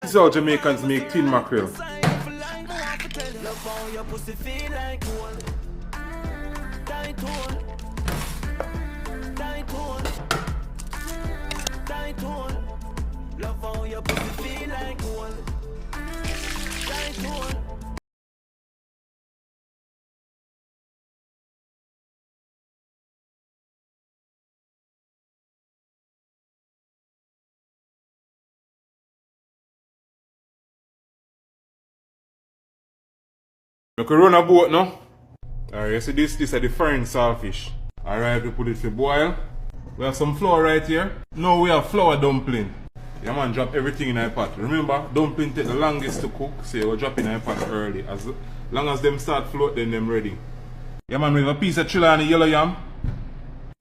This is how Jamaicans make tin mackerel. We can run a boat now. Alright, you see this is the foreign saltfish. Alright, we put it to boil. We have some flour right here. Now we have flour dumpling. Yeah man, drop everything in a pot. Remember, dumpling take the longest to cook, so you drop in a pot early. As long as them start float, then them ready. Yeah man, we have a piece of chili and the yellow yam.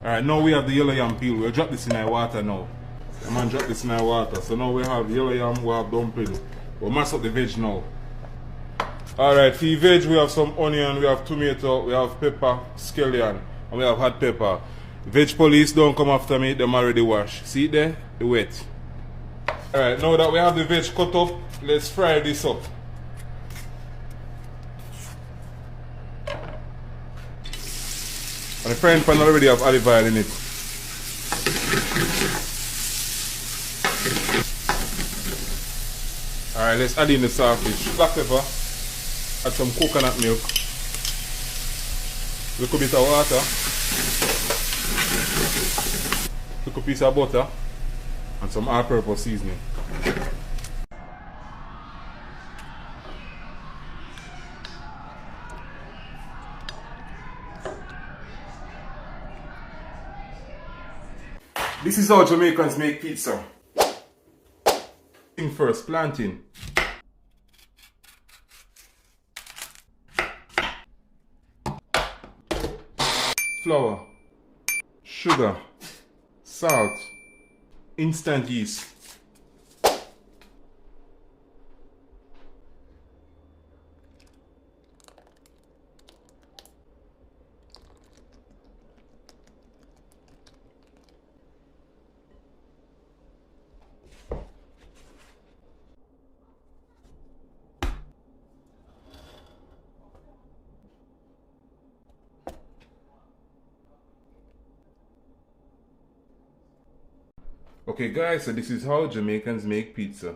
Alright, now we have the yellow yam peel. We'll drop this in our water now. Yeah man, drop this in our water. So now we have yellow yam, we have dumpling. We'll mash up the veg now. Alright, for veg we have some onion, we have tomato, we have pepper, scallion, and we have hot pepper. Veg police don't come after me, them already wash. See it there? The wet. Alright, now that we have the veg cut up, let's fry this up. And the frying pan already have olive oil in it. Alright, let's add in the saltfish. Black pepper. Add some coconut milk, little bit of water, little piece of butter, and some all-purpose seasoning. This is how Jamaicans make pizza. Thing first, planting. Flour, sugar, salt, instant yeast. Okay guys, so this is how Jamaicans make pizza.